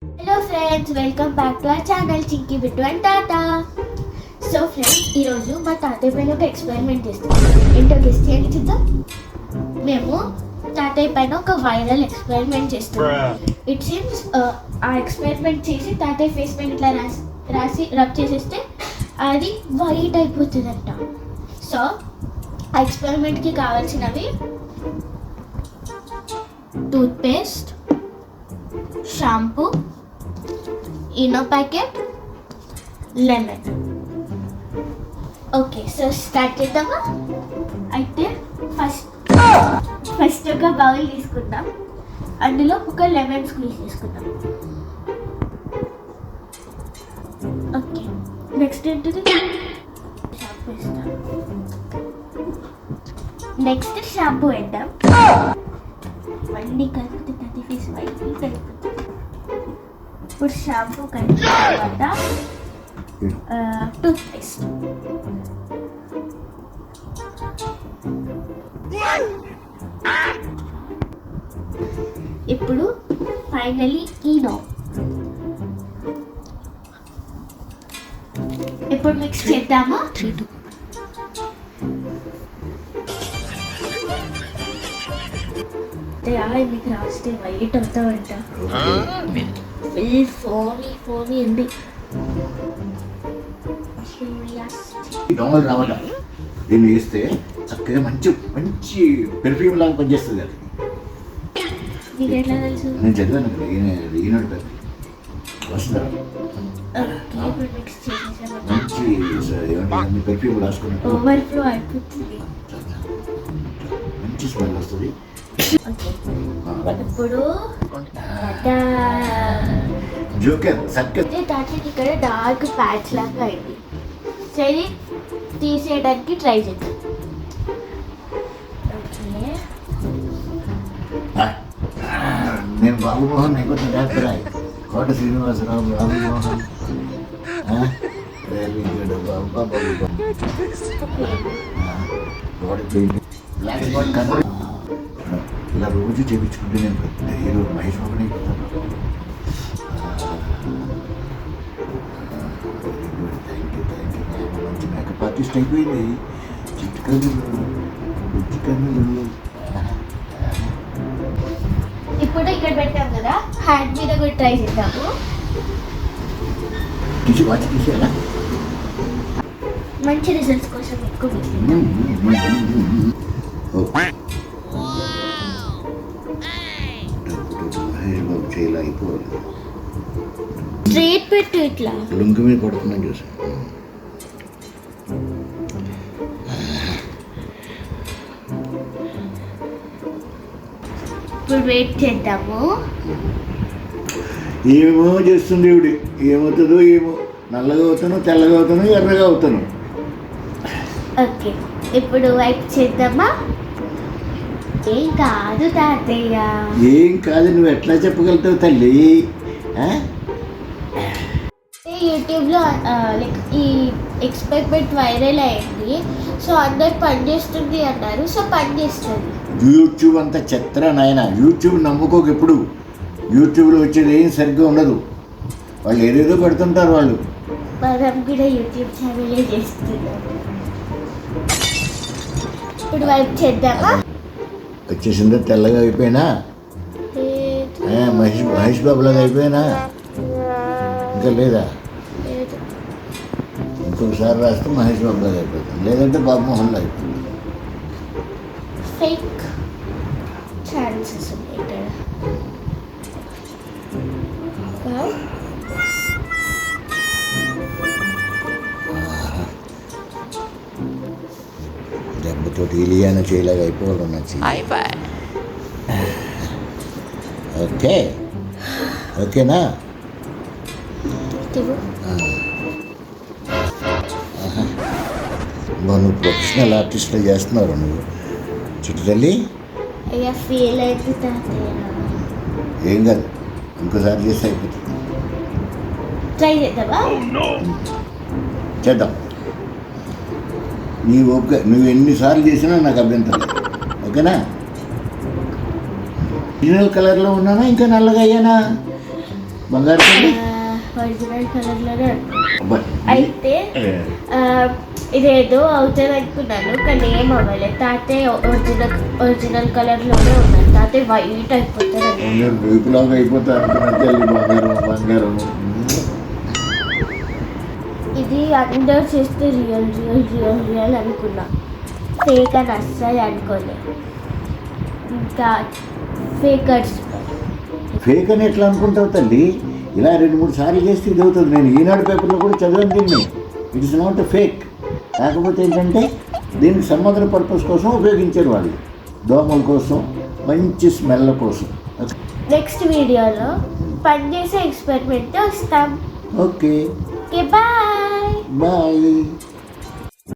Hello friends, welcome back to our channel Chinki Bittu and Tata. So friends, ఈరోజు మా తాతయ్య పైన ఒక ఎక్స్పెరిమెంట్ చేస్తాం. ఏంటో గెస్ట్ చేయండి చూద్దాం. మేము తాతయ్య పైన ఒక వైరల్ ఎక్స్పెరిమెంట్ చేస్తాం. ఇట్ సీమ్స్ ఆ ఎక్స్పెరిమెంట్ చేసి తాతయ్య ఫేస్ పైన ఇట్లా రాసి రబ్ చేసేస్తే అది వైట్ అయిపోతుందంట. సో ఆ ఎక్స్పెరిమెంట్కి కావాల్సినవి toothpaste, shampoo, Eno packet, lemon. Okay, so start చేద్దామా? అయితే ఫస్ట్ ఒక బౌల్ తీసుకుందాం. అందులో ఒక లెమన్ స్క్వీజ్ తీసుకుందాం. ఓకే, నెక్స్ట్ ఏంటిది? షాంపూ వేస్తాం. నెక్స్ట్ షాంపూ వేద్దాం. మళ్ళీ కలిపితే అది ఫేస్ వైట్ అయిపోతుంది. ఇప్పుడు షాంపూ కలిపిన తర్వాత టూత్పేస్ట్. ఇప్పుడు ఫైనలీ ఈనో. ఇప్పుడు మిక్స్ చేద్దామా? మీకు రాస్తే వైట్ అవుతావంట. ఫుల్ ఫోమీ ఉంది. దోమలు రావట దీన్ని వేస్తే చక్కగా మంచి మంచి పెర్ఫ్యూమ్ లాగా పనిచేస్తుంది. అది మీకు ఎట్లా తెలుసు? నేను చదివాను కదా, ఈనాడు పెర్ఫ్యూమ్ వస్తుందా మంచి ఏమంటే పెర్ఫ్యూమ్ రాసుకున్నట్టు ఓవర్ఫ్లో అయిపోతుంది. మంచి స్మెల్ వస్తుంది. ఇప్పుడు జోకర్ సర్కస్ తాతకి ఇక్కడ డార్క్ ప్యాచ్ లాగా అయింది. సరే, తీసేయడానికి ట్రై చేద్దాం. నేను బాబుమోహన్ నీకు డాక్టర్ కోట శ్రీనివాసరావు బాబుమోహన్ వెరీ గుడ్ బాబు ఇలా రోజు చేయించుకుంటే నేను ఈరోజు మహేష్ బాబుని అయిపోతాను. థ్యాంక్ యూ మంచి మేకప్ ఆర్టిస్ట్ అయిపోయింది. చిట్టుకన్నులు ఇప్పుడు ఇక్కడ పెట్టాం కదా, హ్యాండ్ మీద కూడా ట్రై చేద్దాము. తీసేయాలా? మంచి రిజల్ట్స్ కోసం ఎక్కువ మహేష్ బాబు చేయలే అయిపోవాలి. స్ట్రైట్ పెట్టు, ఇట్లా లుంగి మీద పడుతున్నాను చూసాను. ఇప్పుడు వెయిట్ చేద్దాము. ఏమో చేస్తుంది ఇవిడి, ఏమవుతుందో ఏమో. నల్లగా అవుతాను, తెల్లగా అవుతాను, ఎర్రగా అవుతాను. ఓకే, ఇప్పుడు వైప్ చేద్దామా? ఏం కాదు తాతయ్య. ఏం కాదు, నువ్వు ఎట్లా చెప్పగలుగుతావు తల్లి? యూట్యూబ్లో లైక్ ఈ ఎక్స్పెరిమెంట్ వైరల్ అయింది. సో అందరు పనిచేస్తుంది అన్నారు. సో పనిచేస్తుంది. యూట్యూబ్ అంతా చెత్త నాయన. యూట్యూబ్ నమ్ముకోక. ఎప్పుడు యూట్యూబ్లో వచ్చేది ఏం సరిగ్గా ఉండదు. వాళ్ళు ఏదేదో పెడుతుంటారు. వాళ్ళు మనం కూడా యూట్యూబ్ ఛానలే చేస్తున్నాం. ఇప్పుడు వైప్ చేద్దామా? వచ్చేసిందో తెల్లగా అయిపోయినా, మహేష్ బాబులాగా అయిపోయినా ఇంకా లేదా? ఇంకొకసారి రాస్తే మహేష్ బాబులాగా అయిపోతుంది, లేదంటే బాబుమోహన్లో అయిపోతుంది. ఫేక్ ఛాన్సెస్ ఉన్నాయి ఇక్కడ. దెబ్బతో ఇలియానా చేయలాగా అయిపోవాలి నచ్చి. ఓకే, ఓకేనా? నువ్వు ప్రొఫెషనల్ ఆర్టిస్ట్లో చేస్తున్నావు నువ్వు చిట్టు తల్లి. ఫీల్ అయితే ఏం కాదు, ఇంకోసారి చేస్తే అయిపోతుంది. ట్రై చేద్దామా? చేద్దాం. నీ ఓకే, నువ్వు ఎన్నిసార్లు చేసినా నాకు అభ్యంతరం. ఓకేనా? ఒరిజినల్ కలర్లో ఉన్నానా ఇంకా నల్లగా అయ్యానా? బంగారు తల్లి ఒరిజినల్ కలర్లోనే ఉంది. అబ్బా, అయితే ఇదేదో అవుతుంది అనుకున్నాను, కానీ ఏం అవ్వలేదు. తాతయ్య ఒరిజినల్ కలర్లోనే ఉన్నాను. తాతయ్య వైట్ అయిపోతారు. నేను రేపులాగా అయిపోతాను అనుకున్నా తల్లి. బంగారం బంగారం. ఇది అందరు చేస్తే రియల్ రియల్ రియల్ రియల్ అనుకున్నా, ఫేక్ అని అస్సలు అనుకోలేదు. ఇంకా ఫేకర్స్ ఫేక్ అని ఎట్లా అనుకుంటావు తల్లి? ఇలా 2-3 సార్లు చేస్తే ఇది అవుతుంది. నేను ఈనాడు పేపర్లో కూడా చదివాను దీన్ని. It is not fake. కాకపోతే ఏంటంటే దీనికి సమ్మదన పర్పస్ కోసం ఉపయోగించారు వాళ్ళు, దోమల కోసం, మంచి స్మెల్ కోసం. నెక్స్ట్ వీడియోలో పనిచేసే ఎక్స్పెరిమెంట్ వస్తాం. Okay bye bye.